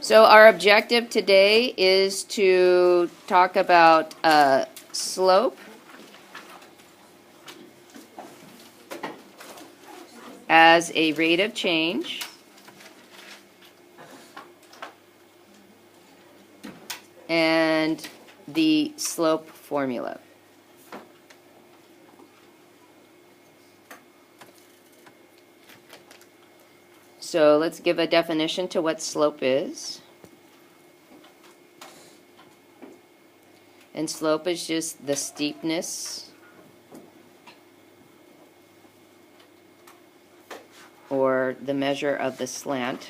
So our objective today is to talk about slope as a rate of change and the slope formula. So let's give a definition to what slope is. And slope is just the steepness or the measure of the slant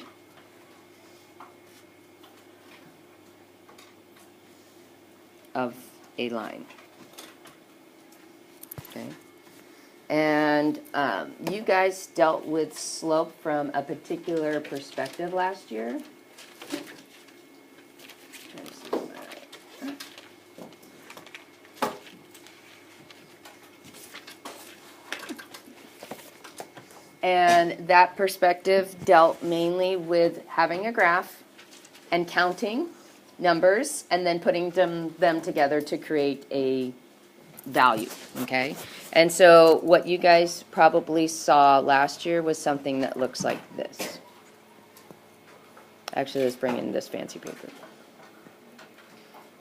of a line. Okay. And you guys dealt with slope from a particular perspective last year. And that perspective dealt mainly with having a graph and counting numbers and then putting them together to create a value, okay? And so what you guys probably saw last year was something that looks like this. Actually, let's bring in this fancy paper.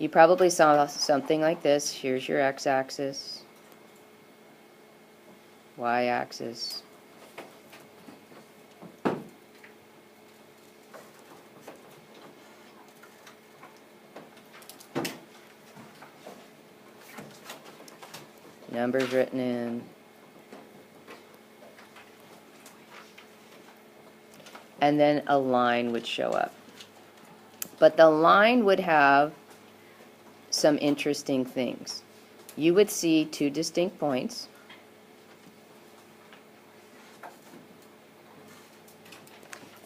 You probably saw something like this. Here's your x-axis, y-axis, numbers written in, and then a line would show up. But the line would have some interesting things. You would see two distinct points,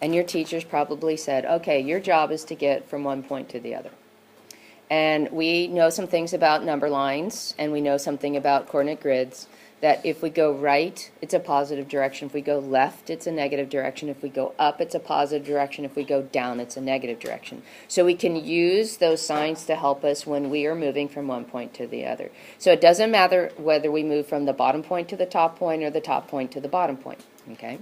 and your teachers probably said, okay, your job is to get from one point to the other. And we know some things about number lines, and we know something about coordinate grids, that if we go right, it's a positive direction. If we go left, it's a negative direction. If we go up, it's a positive direction. If we go down, it's a negative direction. So we can use those signs to help us when we are moving from one point to the other. So it doesn't matter whether we move from the bottom point to the top point or the top point to the bottom point, okay?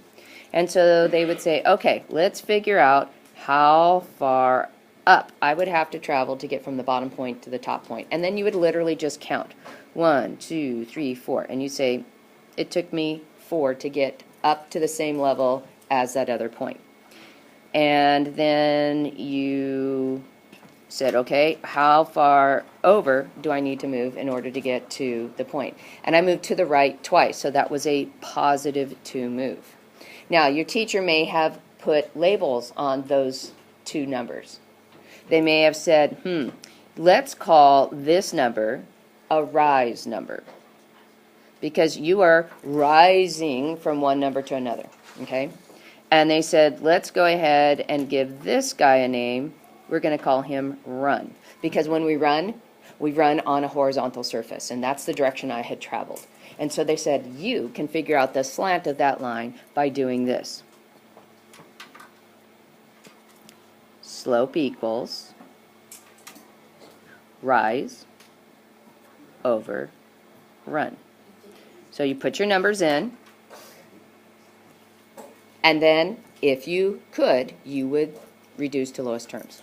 And so they would say, okay, let's figure out how far up I would have to travel to get from the bottom point to the top point. And then you would literally just count. 1, 2, 3, 4. And you say, it took me 4 to get up to the same level as that other point. And then you said, okay, how far over do I need to move in order to get to the point? And I moved to the right twice, so that was a positive 2 move. Now, your teacher may have put labels on those two numbers. They may have said, let's call this number a rise number, because you are rising from one number to another, okay? And they said, let's go ahead and give this guy a name. We're going to call him run, because when we run on a horizontal surface, and that's the direction I had traveled. And so they said, you can figure out the slant of that line by doing this. Slope equals rise over run. So you put your numbers in, and then if you could, you would reduce to lowest terms.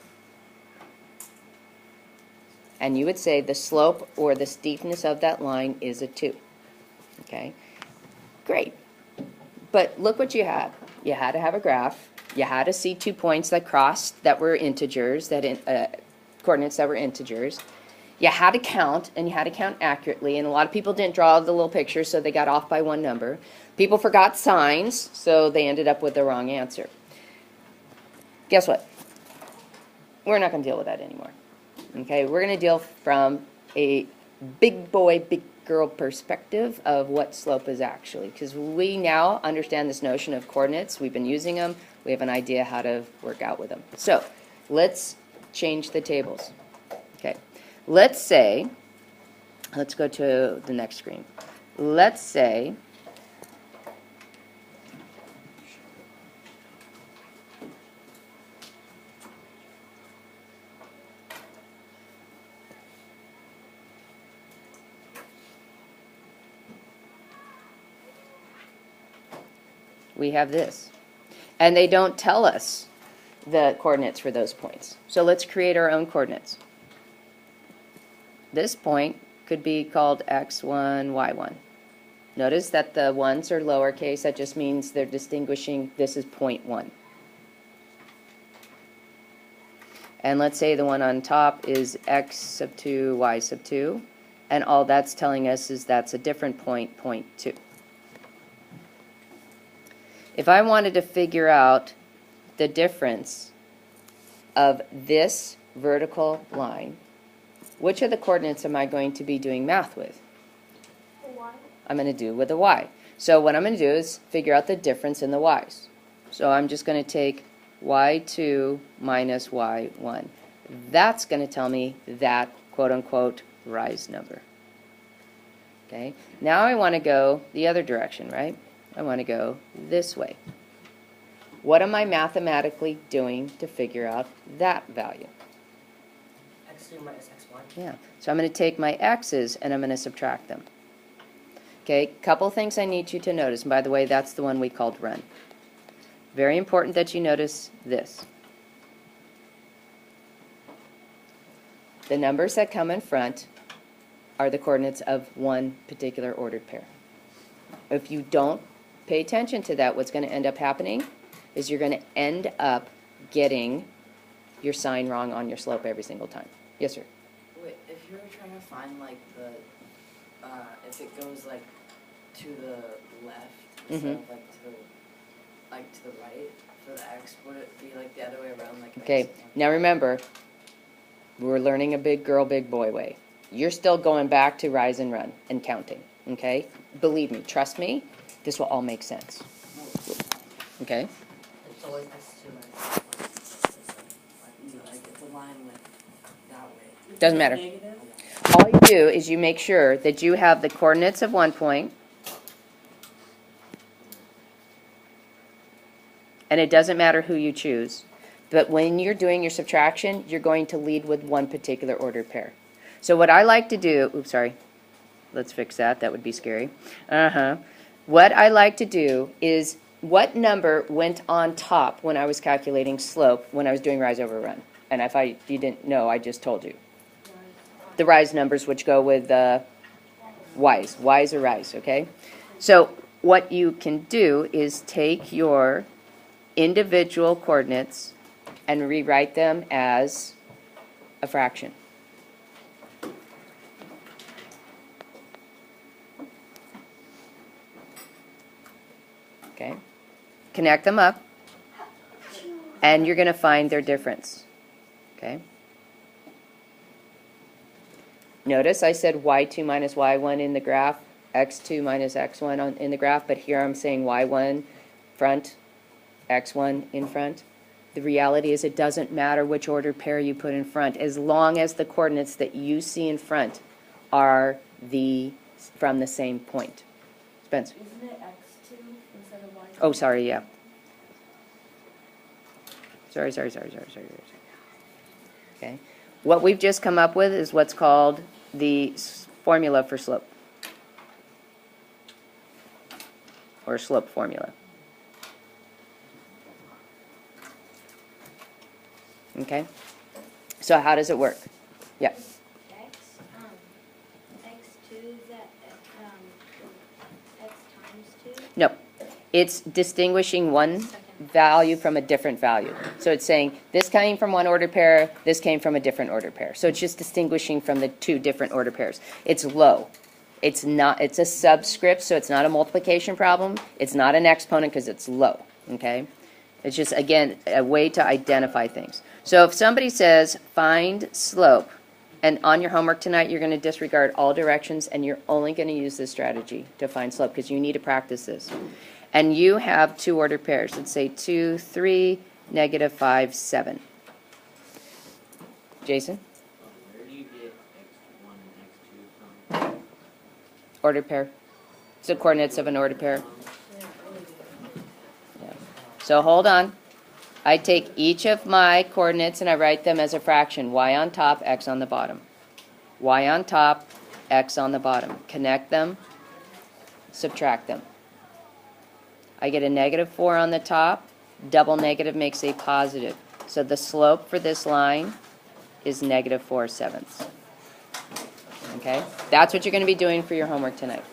And you would say the slope or the steepness of that line is a 2. Okay? Great. But look what you had. You had to have a graph. You had to see 2 points that crossed that were integers, coordinates that were integers. You had to count, and you had to count accurately, and a lot of people didn't draw the little picture, so they got off by one number. People forgot signs, so they ended up with the wrong answer. Guess what? We're not going to deal with that anymore. Okay, we're going to deal from a big boy, big girl perspective of what slope is actually, because we now understand this notion of coordinates. We've been using them. We have an idea how to work out with them. So let's change the tables. Okay, let's say, let's go to the next screen. Let's say we have this. And they don't tell us the coordinates for those points. So let's create our own coordinates. This point could be called x1, y1. Notice that the ones are lowercase. That just means they're distinguishing this is point 1. And let's say the one on top is x sub 2, y sub 2. And all that's telling us is that's a different point, point 2. If I wanted to figure out the difference of this vertical line, which of the coordinates am I going to be doing math with? I'm going to do with the y. So what I'm going to do is figure out the difference in the y's. So I'm just going to take y2 minus y1. That's going to tell me that quote-unquote rise number. Okay. Now I want to go the other direction, right? I want to go this way. What am I mathematically doing to figure out that value? x2 minus x1. Yeah. So I'm going to take my x's and I'm going to subtract them. Okay, couple things I need you to notice. And by the way, that's the one we called run. Very important that you notice this. The numbers that come in front are the coordinates of one particular ordered pair. If you don't pay attention to that, what's going to end up happening is you're going to end up getting your sign wrong on your slope every single time. Yes, sir? Wait, if you were trying to find like the, if it goes like to the left instead of like to the right for the x, would it be like the other way around? Like Okay, now remember, we're learning a big girl, big boy way. You're still going back to rise and run and counting, okay? Believe me, trust me, this will all make sense. Okay? It's always x2 minus x1. Like if the line went that way. Doesn't matter. Negative? All you do is you make sure that you have the coordinates of one point, and it doesn't matter who you choose, but when you're doing your subtraction, you're going to lead with one particular ordered pair. So what I like to do, oops, sorry, let's fix that, that would be scary. What I like to do is what number went on top when I was calculating slope when I was doing rise over run. And if you didn't know, I just told you. The rise numbers which go with y's. Y's are rise, okay? So what you can do is take your individual coordinates and rewrite them as a fraction. Okay? Connect them up, and you're going to find their difference. Okay? Notice I said y2 minus y1 in the graph, x2 minus x1 in the graph, but here I'm saying y1 front, x1 in front. The reality is it doesn't matter which ordered pair you put in front, as long as the coordinates that you see in front are from the same point. Spence? Isn't it x2 instead of y2? Oh, sorry, yeah. Sorry. Okay. What we've just come up with is what's called the formula for slope, or slope formula. Okay? So how does it work? Yeah. X2 is that x times 2? No. It's distinguishing one value from a different value. So it's saying this came from one ordered pair, this came from a different ordered pair. So it's just distinguishing from the two different ordered pairs. It's low. It's not, it's a subscript, so it's not a multiplication problem. It's not an exponent because it's low. Okay? It's just, again, a way to identify things. So if somebody says, find slope, and on your homework tonight you're going to disregard all directions and you're only going to use this strategy to find slope because you need to practice this. And you have two ordered pairs. Let's say 2, 3, negative 5, 7. Jason? Where do you get x1 and x2 from? Ordered pair. It's the coordinates of an ordered pair. Yeah. So hold on. I take each of my coordinates and I write them as a fraction. Y on top, x on the bottom. Y on top, x on the bottom. Connect them, subtract them. I get a -4 on the top. Double negative makes a positive. So the slope for this line is -4/7. Okay? That's what you're going to be doing for your homework tonight.